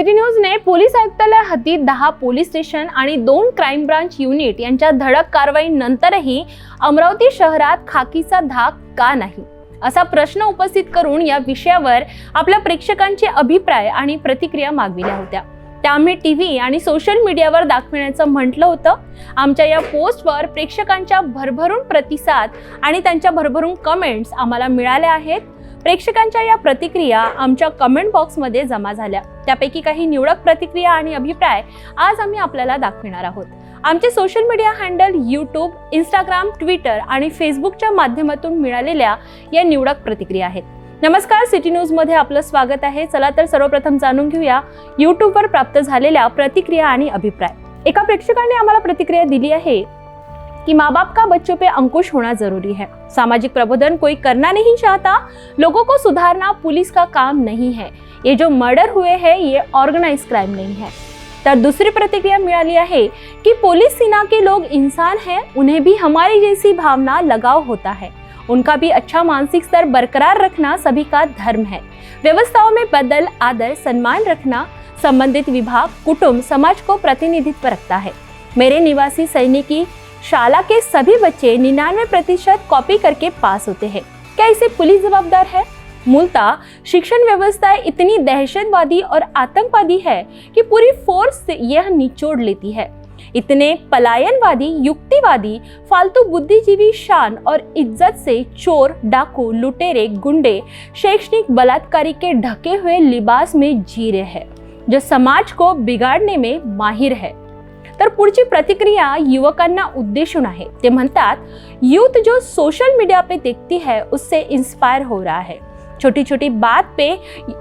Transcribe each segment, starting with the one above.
City न्यूजने police आयुक्तालय हद्दीत 10 police station आणि 2 क्राईम ब्रांच युनिट यांच्या धडक कारवाईनंतरही अमरावती शहरात खाकीचा धाक का नाही असा प्रश्न उपस्थित करून या विषयावर आपल्या प्रेक्षकांचे अभिप्राय आणि प्रतिक्रिया मागविल्या होत्या। त्या आम्ही टीव्ही आणि सोशल मीडियावर दाखवण्याचं म्हटलं होतं। आमच्या या पोस्टवर प्रेक्षकांच्या भरभरून प्रतिसाद आणि त्यांच्या भरभरून कमेंट्स आम्हाला मिळाल्या आहेत। प्रेक्षकांच्या या प्रतिक्रिया आमच्या कमेंट बॉक्समध्ये जमा झाल्या। त्यापैकी काही निवडक प्रतिक्रिया आणि अभिप्राय आज आम्ही आपल्याला दाखविणार आहोत। आमचे social media handle YouTube, Instagram, Twitter आणि फेसबुकच्या माध्यमातून मिळालेल्या या निवडक प्रतिक्रिया आहेत। नमस्कार, सिटी न्यूज मध्ये आपलं स्वागत आहे। चला तर सर्वप्रथम जाणून घेऊया यूट्यूबवर प्राप्त झालेल्या प्रतिक्रिया आणि अभिप्राय। एका प्रेक्षकाने आम्हाला प्रतिक्रिया दिली आहे कि माँ बाप का बच्चों पे अंकुश होना जरूरी है। सामाजिक प्रबोधन कोई करना नहीं चाहता, लोगों को सुधारना पुलिस का काम नहीं है। ये जो मर्डर हुए हैं ये ऑर्गेनाइज क्राइम नहीं है। तर दूसरी प्रतिक्रिया मिळाली आहे कि पुलिस सेना के लोग इंसान हैं, उन्हें भी हमारी जैसी भावना लगाव होता है। उनका भी अच्छा मानसिक स्तर बरकरार रखना सभी का धर्म है। व्यवस्थाओं में बदल, आदर, सम्मान रखना संबंधित विभाग, कुटुंब, समाज को प्रतिनिधित्व रखता है। मेरे निवासी सैनिकी शाला के सभी बच्चे 99% कॉपी करके पास होते हैं। क्या इसे पुलिस जवाबदार है? मूलतः शिक्षण व्यवस्था इतनी दहशतवादी और आतंकवादी है कि पूरी फोर्स से यह निचोड़ लेती है। इतने पलायनवादी, युक्तिवादी, फालतू बुद्धिजीवी शान और इज्जत से चोर, डाकू, लुटेरे, गुंडे शैक्षणिक बलात्कारी के ढके हुए लिबास में जी रहे हैं, जो समाज को बिगाड़ने में माहिर है। तर पुढची प्रतिक्रिया युवकांना उद्देशून आहे। ते म्हणतात, यूथ जो सोशल मीडिया पे देखती है उससे इंस्पायर हो रहा है। छोटी छोटी बात पे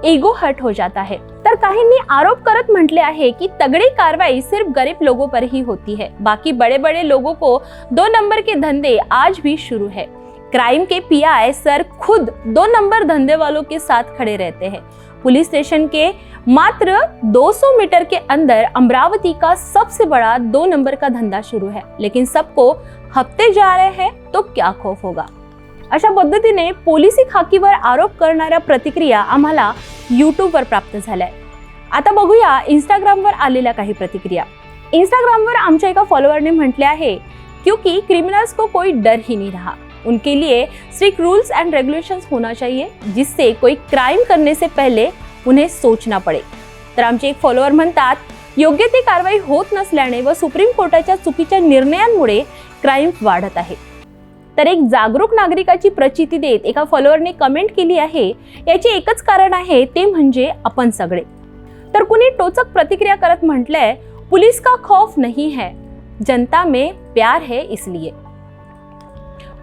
ईगो हर्ट हो जाता है। तर काहींनी आरोप करत म्हटले आहे कि तगड़ी कार्रवाई सिर्फ गरीब लोगों पर ही होती है, बाकी बड़े बड़े लोगों को 2 नंबर के धंधे आज भी शुरू है। क्राइम के पीआई सर खुद 2 नंबर धंधे वालों के साथ खड़े रहते हैं। पुलिस स्टेशन के मात्र 200 मीटर के अंदर अमरावती का सबसे बड़ा 2 नंबर का धंधा शुरू है, लेकिन सबको हफ्ते जा रहे हैं तो क्या खौफ होगा। अशा पद्धतीने पोलिसी खाकीवर आरोप करणाऱ्या प्रतिक्रिया आम्हाला यूट्यूबवर प्राप्त झाल्या। आता बघूया इंस्टाग्रामवर आलेल्या काही प्रतिक्रिया। इंस्टाग्रामवर आमच्या एका फॉलोअरने म्हटले आहे, क्योंकि क्रिमिनल्स को कोई डर ही नहीं रहा, उनके लिए स्ट्रिक्ट रूल्स एंड रेगुलेशंस होना चाहिए, जिससे कोई क्राइम करने से पहले उन्हें सोचना पडे। तर आमचे एक फॉलोअर म्हणतात, योग्य ती कारवाई होत नसल्याने व सुप्रीम कोर्टाच्या चुकीच्या निर्णयांमुळे क्राइम वाढत आहे। तर एक जागरूक नागरिकाची प्रचिती देत एका फॉलोअरने कमेंट केली आहे, याचे एकच कारण आहे ते म्हणजे आपण सगळे। तर कुणी टोचक प्रतिक्रिया करत म्हटलंय, पुलिस का खौफ नहीं है, जनता में प्यार है इसलिए।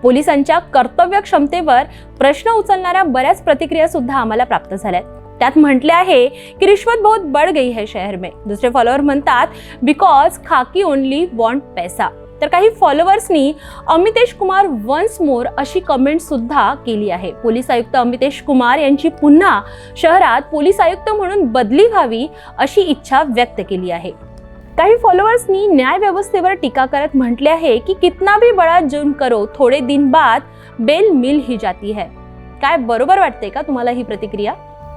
पोलिसांच्या कर्तव्य क्षमतेवर प्रश्न उचलणाऱ्या बऱ्याच प्रतिक्रिया सुद्धा आम्हाला प्राप्त झाल्या। त्यात म्हटले आहे की रिश्वत बहुत बढ़ गई है शहर में। दुसरे फॉलोअर म्हणतात, बिकॉज खाकी ओनली वॉन्ट पैसा। तर काही फॉलोअर्सनी अमितेश कुमार वन्स मोर अशी कमेंट सुद्धा केली आहे। पोलीस आयुक्त अमितेश कुमार यांची पुन्हा शहरात पोलीस आयुक्त म्हणून बदली व्हावी अशी इच्छा व्यक्त केली आहे। काही फॉलोअर्सनी न्याय व्यवस्थेवर टीका करत म्हटले आहे की कितना भी बड़ा जुर्म करो, थोड़े दिन बाद बेल मिल ही जाती है। काय बरोबर वाटते का तुम्हाला ही प्रतिक्रिया?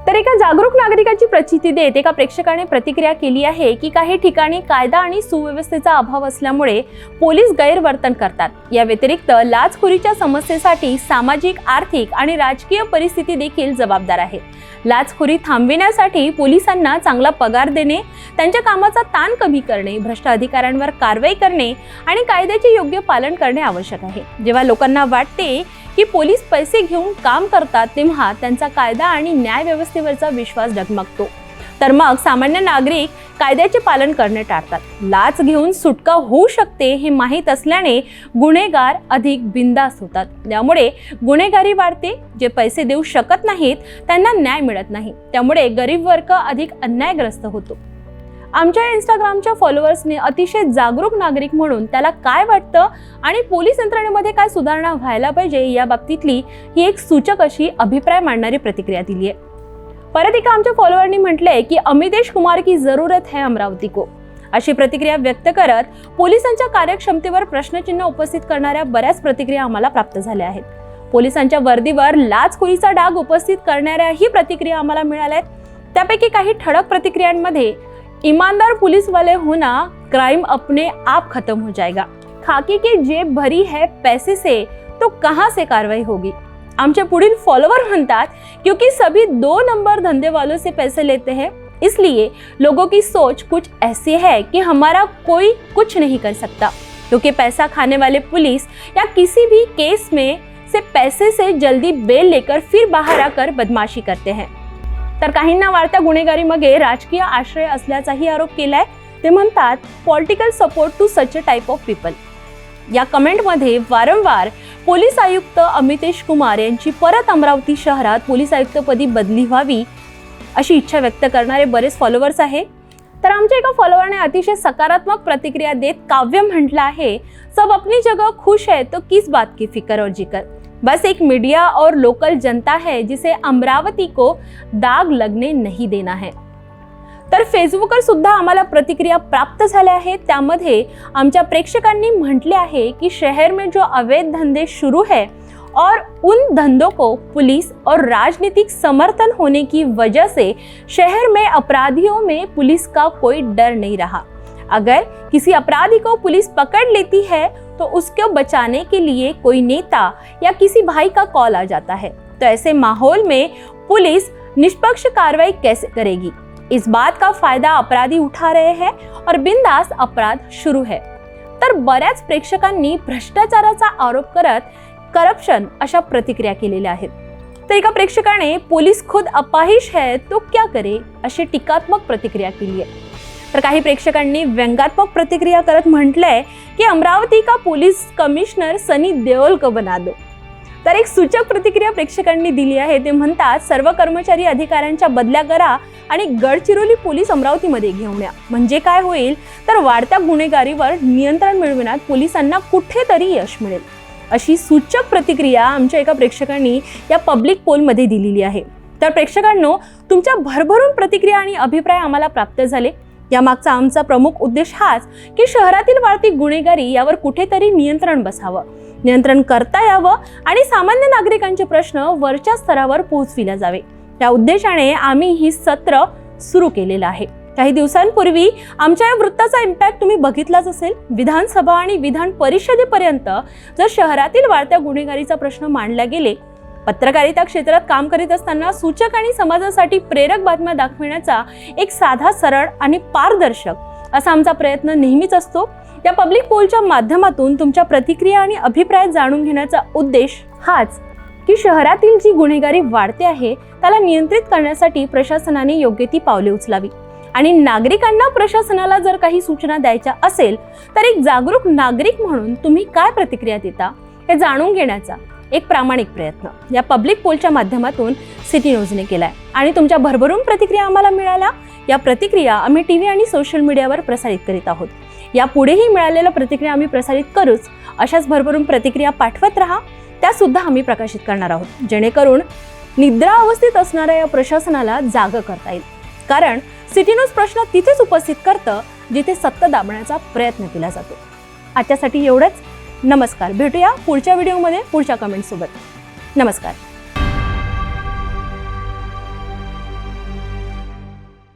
तर एका जागरूक नागरिकाची प्रचिती देत एका प्रेक्षकाने प्रतिक्रिया केली आहे की काही ठिकाणी कायदा आणि सुव्यवस्थेचा अभाव असल्यामुळे पोलीस गैरवर्तन करतात। या व्यतिरिक्त लाचखोरीच्या समस्येसाठी सामाजिक, आर्थिक आणि राजकीय परिस्थिती देखील जबाबदार आहे। लाचखोरी थांबविण्यासाठी पोलिसांना चांगला पगार देणे, त्यांच्या कामाचा ताण कमी करणे, भ्रष्ट अधिकाऱ्यांवर कारवाई करणे आणि कायद्याचे योग्य पालन करणे आवश्यक आहे। जेव्हा लोकांना वाटते की पोलीस पैसे घेऊन काम करतात, तेव्हा त्यांचा कायदा आणि न्याय व्यवस्थेवरचा विश्वास डगमगतो। तर मग सामान्य नागरिक कायद्याचे पालन करणे टाळतात। लाच घेऊन सुटका होऊ शकते हे माहीत असल्याने गुन्हेगार अधिक बिंदास होतात। त्यामुळे गुन्हेगारी वाढते। जे पैसे देऊ शकत नाहीत त्यांना न्याय मिळत नाही, त्यामुळे गरीब वर्ग अधिक अन्यायग्रस्त होतो। आमच्या इंस्टाग्रामच्या फॉलोअर्सने अतिशय जागरूक नागरिक म्हणून त्याला काय वाटतं आणि पोलीस यंत्रणेमध्ये काय सुधारणा व्हायला पाहिजे या बाबतीतली ही एक सूचक अशी अभिप्राय मांडणारी प्रतिक्रिया दिली आहे। परत एका आमच्या फॉलोअरनी म्हटलंय की अमितेश कुमार की जरूरत है अमरावती को, अशी प्रतिक्रिया व्यक्त करत पोलिसांच्या कार्यक्षमतेवर प्रश्नचिन्ह उपस्थित करणाऱ्या बऱ्याच प्रतिक्रिया आम्हाला प्राप्त झाल्या आहेत। पोलिसांच्या वर्दीवर लाचखोरीचा डाग उपस्थित करणाऱ्याही प्रतिक्रिया आम्हाला मिळाल्या आहेत। त्यापैकी काही ठळक प्रतिक्रियांमध्ये, ईमानदार पुलिस वाले होना, क्राइम अपने आप खत्म हो जाएगा, खाकी की जेब भरी है पैसे से तो कहां से कार्रवाई होगी। आमचे पुढील फॉलोवर म्हणतात, क्योंकि सभी 2 नंबर धंधे वालों से पैसे लेते हैं, इसलिए लोगों की सोच कुछ ऐसी है कि हमारा कोई कुछ नहीं कर सकता, क्योंकि पैसा खाने वाले पुलिस या किसी भी केस में से पैसे से जल्दी बेल लेकर फिर बाहर आकर बदमाशी करते हैं। तर काहींना वाढत्या गुन्हेगारीमध्ये राजकीय आश्रय असल्याचाही आरोप केलाय। ते म्हणतात, political support to such a type of people. या कमेंटमध्ये वारंवार पोलीस आयुक्त अमितेश कुमार यांची परत अमरावती शहरात पोलीस आयुक्तपदी बदली व्हावी अशी इच्छा व्यक्त करणारे बरेच फॉलोअर्स आहे। तर आमच्या एका फॉलोअरने अतिशय सकारात्मक प्रतिक्रिया देत काव्य म्हटलं आहे, सब अपनी जगह खुश है तो किस बात की फिक्र और जिक्र, बस एक मीडिया और लोकल जनता है जिसे अमरावती को दाग लगने नहीं देना है। तर फेसबुकवर सुद्धा आम्हाला प्रतिक्रिया प्राप्त झाल्या आहेत। त्यामध्ये आमच्या प्रेक्षकांनी म्हटले आहे की शहर में जो अवैध धंधे शुरू है और उन धंधों को पुलिस और राजनीतिक समर्थन होने की वजह से शहर में अपराधियों में पुलिस का कोई डर नहीं रहा। अगर किसी अपराधी को पुलिस पकड़ लेती है तो उसको बचाने के लिए कोई नेता या किसी भाई का कॉल आ जाता है, तो ऐसे माहौल में पुलिस निष्पक्ष कार्रवाई कैसे करेगी। इस बात का फायदा अपराधी उठा रहे हैं और बिंदास अपराध शुरू है। तर बऱ्याच प्रेक्षकांनी भ्रष्टाचाराचा आरोप करत करप्शन अशा प्रतिक्रिया केलेल्या आहेत। तर एका प्रेक्षकाने पोलीस खुद अपाहिज है तो क्या करे अशी टीकात्मक प्रतिक्रिया केली आहे। तर काही प्रेक्षकांनी व्यंगात्मक प्रतिक्रिया करत म्हटलंय की अमरावती का पोलीस कमिश्नर सनी देओल को बना दो। तर एक सूचक प्रतिक्रिया प्रेक्षकांनी दिली आहे। ते म्हणतात, सर्व कर्मचारी अधिकाऱ्यांच्या बदल्या करा आणि गडचिरोली पोलीस अमरावतीमध्ये घेऊन या, म्हणजे काय होईल तर वाढत्या गुन्हेगारीवर नियंत्रण मिळविण्यात पोलिसांना कुठेतरी यश मिळेल, अशी सूचक प्रतिक्रिया आमच्या एका प्रेक्षकांनी या पब्लिक पोलमध्ये दिलेली आहे। तर प्रेक्षकांनो, तुमच्या भरभरून प्रतिक्रिया आणि अभिप्राय आम्हाला प्राप्त झाले। यामागचा आमचा प्रमुख उद्देश हाच की शहरातील वाढती गुन्हेगारी यावर कुठेतरी नियंत्रण बसावं, नियंत्रण करता यावं आणि सामान्य नागरिकांचे प्रश्न वरच्या स्तरावर पोहोचविले जावे। या उद्देशाने आम्ही ही सत्र सुरू केलेलं आहे। काही दिवसांपूर्वी आमच्या या वृत्ताचा इम्पॅक्ट तुम्ही बघितलाच असेल। विधानसभा आणि विधान परिषदेपर्यंत जर शहरातील वाढत्या गुन्हेगारीचा प्रश्न मांडला गेले, पत्रकारिता क्षेत्रात काम करीत असताना सूचक आणि समाजासाठी प्रेरक बातम्या दाखवण्याचा एक साधा, सरळ आणि पारदर्शक असा आमचा प्रयत्न नेहमीच असतो। या पब्लिक पोलच्या माध्यमातून तुमच्या प्रतिक्रिया आणि अभिप्राय जाणून घेण्याचा उद्देश हाच की शहरातील जी गुन्हेगारी वाढते आहे त्याला नियंत्रित करण्यासाठी प्रशासनाने योग्य ती पावले उचलावी आणि नागरिकांना प्रशासनाला जर काही सूचना द्यायच्या असेल तर एक जागरूक नागरिक म्हणून तुम्ही काय प्रतिक्रिया देता हे जाणून घेण्याचा एक प्रामाणिक प्रयत्न या पब्लिक पोलच्या माध्यमातून सिटी न्यूजने केलाय आणि तुमच्या भरभरून प्रतिक्रिया आम्हाला मिळाल्या। या प्रतिक्रिया आम्ही टीव्ही आणि सोशल मीडियावर प्रसारित करीत आहोत। यापुढेही मिळालेल्या प्रतिक्रिया आम्ही प्रसारित करूच, अशाच भरभरून प्रतिक्रिया पाठवत राहा, त्या सुद्धा आम्ही प्रकाशित करणार आहोत, जेणेकरून निद्रा अवस्थेत असणाऱ्या या प्रशासनाला जाग करता येईल। कारण सिटी न्यूज प्रश्न तिथेच उपस्थित करतं जिथे सत्ता दाबण्याचा प्रयत्न केला जातो। आजच्यासाठी एवढंच। नमस्कार, भेटूया पुढच्या व्हिडिओमध्ये पुढच्या कमेंट सोबत। नमस्कार।